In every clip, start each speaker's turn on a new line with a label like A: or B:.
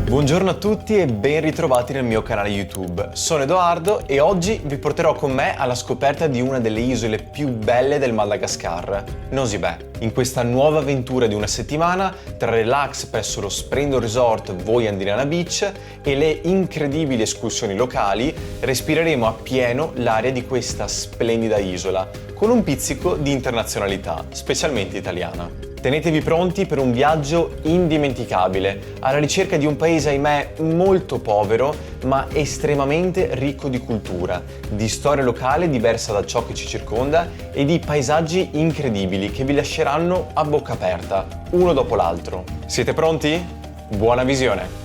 A: Buongiorno a tutti e ben ritrovati nel mio canale YouTube. Sono Edoardo e oggi vi porterò con me alla scoperta di una delle isole più belle del Madagascar, Nosy Be. In questa nuova avventura di una settimana, tra relax presso lo Splendor Resort Voi Andirana Beach e le incredibili escursioni locali, respireremo appieno l'aria di questa splendida isola, con un pizzico di internazionalità, specialmente italiana. Tenetevi pronti per un viaggio indimenticabile, alla ricerca di un paese, ahimè, molto povero, ma estremamente ricco di cultura, di storia locale diversa da ciò che ci circonda e di paesaggi incredibili che vi lasceranno a bocca aperta, uno dopo l'altro. Siete pronti? Buona visione!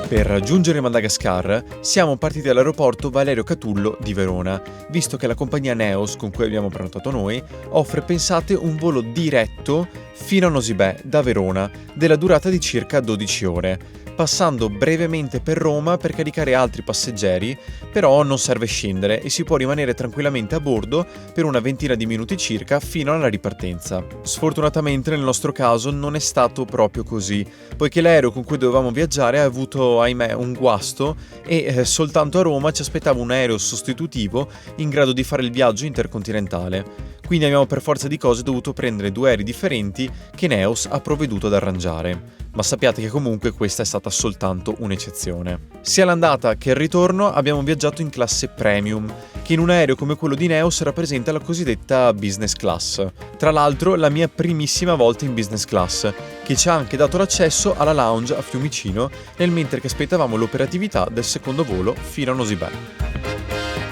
B: Per raggiungere Madagascar siamo partiti dall'aeroporto Valerio Catullo di Verona, visto che la compagnia Neos, con cui abbiamo prenotato noi, offre, pensate, un volo diretto fino a Nosy Be da Verona, della durata di circa 12 ore, passando brevemente per Roma per caricare altri passeggeri, però non serve scendere e si può rimanere tranquillamente a bordo per una ventina di minuti circa fino alla ripartenza. Sfortunatamente nel nostro caso non è stato proprio così, poiché l'aereo con cui dovevamo viaggiare ha avuto, ahimè, un guasto e soltanto a Roma ci aspettava un aereo sostitutivo in grado di fare il viaggio intercontinentale. Quindi abbiamo per forza di cose dovuto prendere due aerei differenti che Neos ha provveduto ad arrangiare. Ma sappiate che comunque questa è stata soltanto un'eccezione. Sia l'andata che il ritorno abbiamo viaggiato in classe premium, che in un aereo come quello di Neos rappresenta la cosiddetta business class. Tra l'altro la mia primissima volta in business class, che ci ha anche dato l'accesso alla lounge a Fiumicino nel mentre che aspettavamo l'operatività del secondo volo fino a Nosy Be.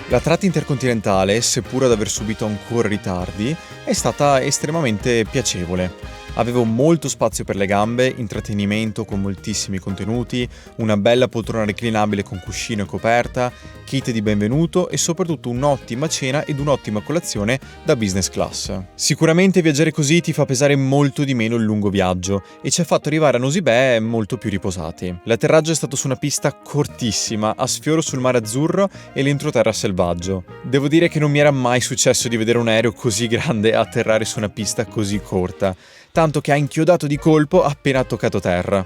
B: La tratta intercontinentale, seppur ad aver subito ancora ritardi, è stata estremamente piacevole. Avevo molto spazio per le gambe, intrattenimento con moltissimi contenuti, una bella poltrona reclinabile con cuscino e coperta, kit di benvenuto e soprattutto un'ottima cena ed un'ottima colazione da business class. Sicuramente viaggiare così ti fa pesare molto di meno il lungo viaggio e ci ha fatto arrivare a Nosy Be molto più riposati. L'atterraggio è stato su una pista cortissima, a sfioro sul mare azzurro e l'entroterra selvaggio. Devo dire che non mi era mai successo di vedere un aereo così grande atterrare su una pista così corta, tanto che ha inchiodato di colpo appena toccato terra.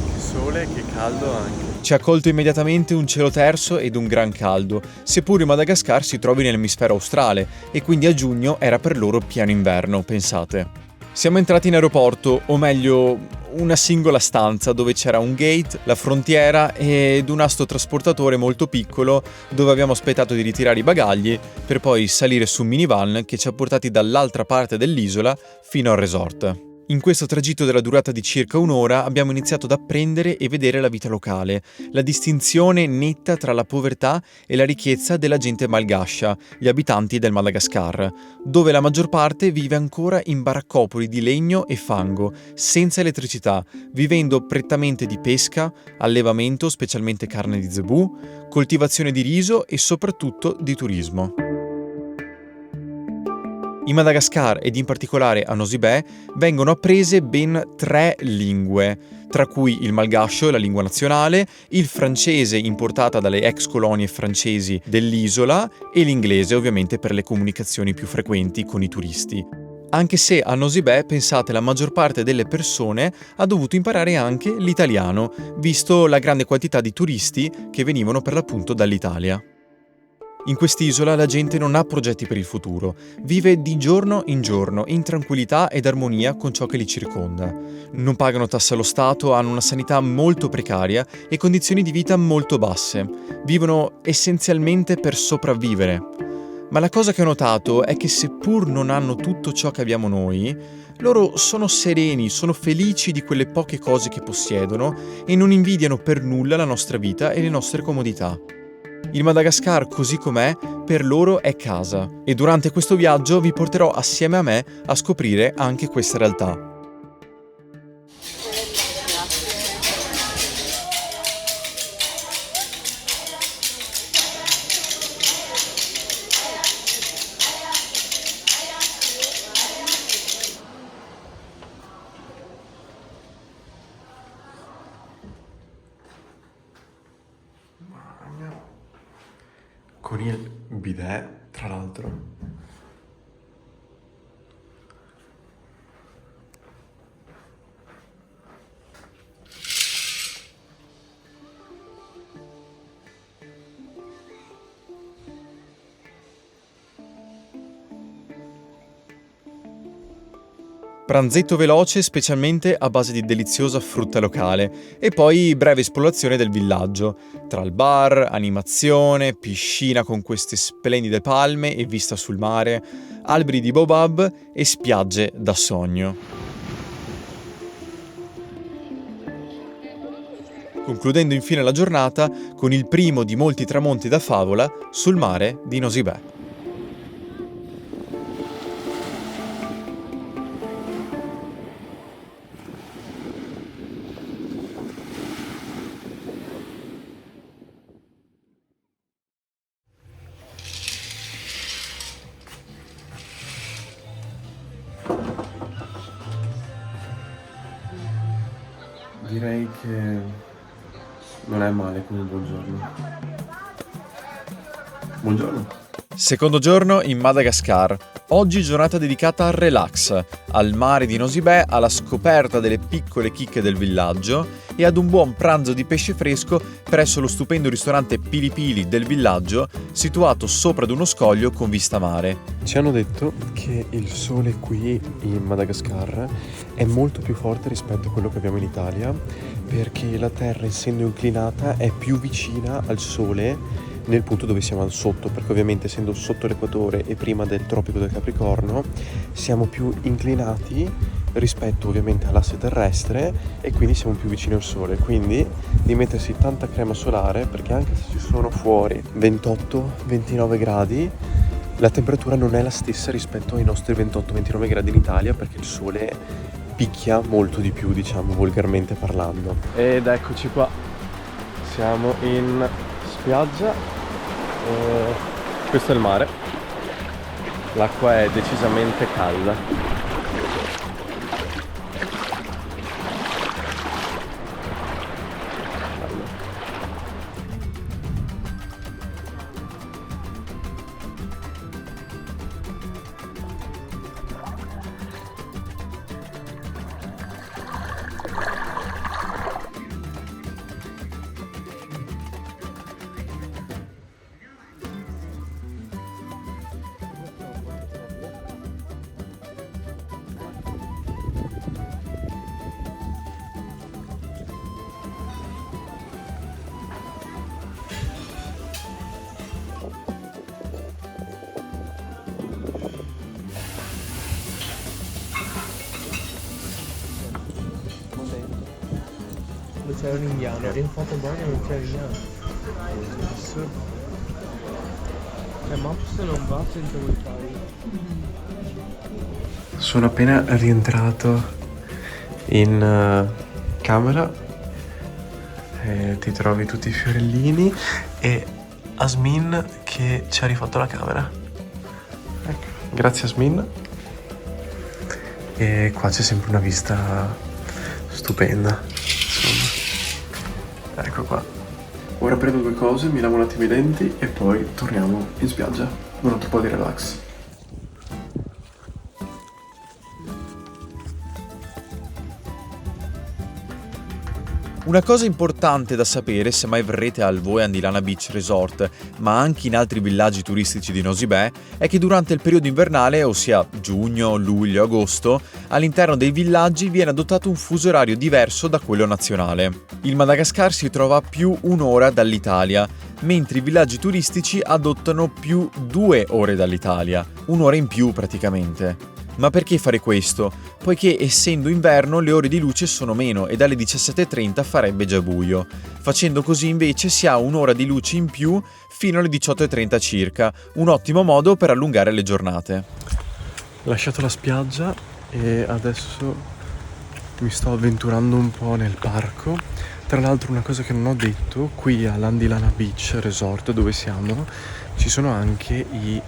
A: Che sole, che caldo anche.
B: Ci ha colto immediatamente un cielo terso ed un gran caldo, seppur il Madagascar si trovi nell'emisfero australe e quindi a giugno era per loro pieno inverno, pensate. Siamo entrati in aeroporto, o meglio una singola stanza dove c'era un gate, la frontiera ed un asto trasportatore molto piccolo dove abbiamo aspettato di ritirare i bagagli per poi salire su un minivan che ci ha portati dall'altra parte dell'isola fino al resort. In questo tragitto della durata di circa un'ora abbiamo iniziato ad apprendere e vedere la vita locale, la distinzione netta tra la povertà e la ricchezza della gente malgascia, gli abitanti del Madagascar, dove la maggior parte vive ancora in baraccopoli di legno e fango, senza elettricità, vivendo prettamente di pesca, allevamento, specialmente carne di zebù, coltivazione di riso e soprattutto di turismo. In Madagascar ed in particolare a Nosy Be vengono apprese ben 3 lingue, tra cui il malgascio, la lingua nazionale, il francese importata dalle ex colonie francesi dell'isola e l'inglese ovviamente per le comunicazioni più frequenti con i turisti. Anche se a Nosy Be, pensate, la maggior parte delle persone ha dovuto imparare anche l'italiano, visto la grande quantità di turisti che venivano per l'appunto dall'Italia. In quest'isola la gente non ha progetti per il futuro, vive di giorno in tranquillità ed armonia con ciò che li circonda. Non pagano tasse allo Stato, hanno una sanità molto precaria e condizioni di vita molto basse. Vivono essenzialmente per sopravvivere. Ma la cosa che ho notato è che seppur non hanno tutto ciò che abbiamo noi, loro sono sereni, sono felici di quelle poche cose che possiedono e non invidiano per nulla la nostra vita e le nostre comodità. Il Madagascar così com'è per loro è casa e durante questo viaggio vi porterò assieme a me a scoprire anche questa realtà.
A: Con il bidet, tra l'altro.
B: Pranzetto veloce specialmente a base di deliziosa frutta locale e poi breve esplorazione del villaggio, tra il bar, animazione, piscina con queste splendide palme e vista sul mare, alberi di baobab e spiagge da sogno. Concludendo infine la giornata con il primo di molti tramonti da favola sul mare di Nosy Be.
A: Direi che non è male come buongiorno. Buongiorno.
B: Secondo giorno in Madagascar. Oggi giornata dedicata al relax, al mare di Nosy Be, alla scoperta delle piccole chicche del villaggio e ad un buon pranzo di pesce fresco presso lo stupendo ristorante Pili Pili del villaggio, situato sopra ad uno scoglio con vista mare.
C: Ci hanno detto che il sole qui in Madagascar è molto più forte rispetto a quello che abbiamo in Italia, perché la Terra, essendo inclinata, è più vicina al sole nel punto dove siamo al sotto, perché ovviamente essendo sotto l'equatore e prima del tropico del Capricorno siamo più inclinati rispetto ovviamente all'asse terrestre e quindi siamo più vicini al sole, quindi di mettersi tanta crema solare, perché anche se ci sono fuori 28-29 gradi la temperatura non è la stessa rispetto ai nostri 28-29 gradi in Italia, perché il sole picchia molto di più, diciamo volgarmente parlando. Ed eccoci qua, siamo in spiaggia. Questo è il mare, l'acqua è decisamente calda.
D: C'era un indiano, in fotobagno non c'era indiano. Assurdo. Maps non va senza wifi.
C: Sono appena rientrato in camera, ti trovi tutti i fiorellini e Asmin che ci ha rifatto la camera. Ecco, grazie Asmin. E qua c'è sempre una vista stupenda, insomma. Ecco qua. Ora prendo due cose, mi lavo un attimo i denti e poi torniamo in spiaggia. Un altro po' di relax.
B: Una cosa importante da sapere se mai verrete al Voean di Lana Beach Resort, ma anche in altri villaggi turistici di Nosy Be, è che durante il periodo invernale, ossia giugno, luglio, agosto, all'interno dei villaggi viene adottato un fuso orario diverso da quello nazionale. Il Madagascar si trova a più un'ora dall'Italia, mentre i villaggi turistici adottano più 2 ore dall'Italia, un'ora in più praticamente. Ma perché fare questo? Poiché essendo inverno le ore di luce sono meno e dalle 17:30 farebbe già buio. Facendo così invece si ha un'ora di luce in più fino alle 18:30 circa, un ottimo modo per allungare le giornate.
C: Lasciato la spiaggia e adesso mi sto avventurando un po' nel parco. Tra l'altro una cosa che non ho detto, qui all'Andilana Beach Resort dove siamo ci sono anche i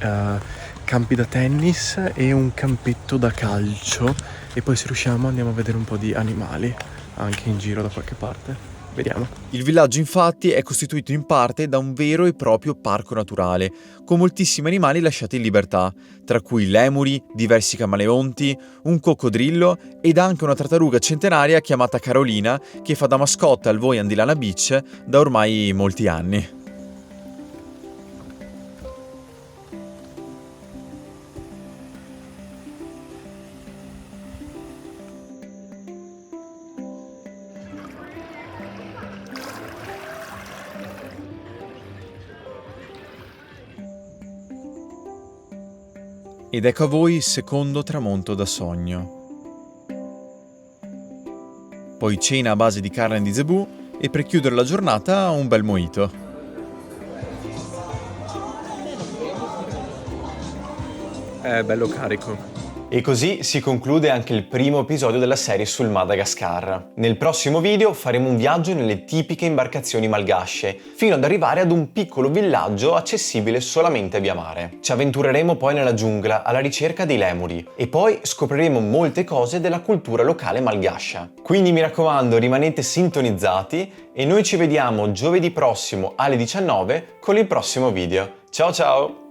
C: campi da tennis e un campetto da calcio, e poi se riusciamo andiamo a vedere un po' di animali anche in giro da qualche parte. Vediamo.
B: Il villaggio infatti è costituito in parte da un vero e proprio parco naturale, con moltissimi animali lasciati in libertà, tra cui lemuri, diversi camaleonti, un coccodrillo ed anche una tartaruga centenaria chiamata Carolina che fa da mascotte al Voi Andilana Beach da ormai molti anni. Ed ecco a voi il secondo tramonto da sogno. Poi cena a base di carne di zebù e per chiudere la giornata un bel mojito.
C: È bello carico.
A: E così si conclude anche il primo episodio della serie sul Madagascar. Nel prossimo video faremo un viaggio nelle tipiche imbarcazioni malgasce, fino ad arrivare ad un piccolo villaggio accessibile solamente via mare. Ci avventureremo poi nella giungla alla ricerca dei lemuri e poi scopriremo molte cose della cultura locale malgascia. Quindi mi raccomando, rimanete sintonizzati e noi ci vediamo giovedì prossimo alle 19 con il prossimo video. Ciao ciao!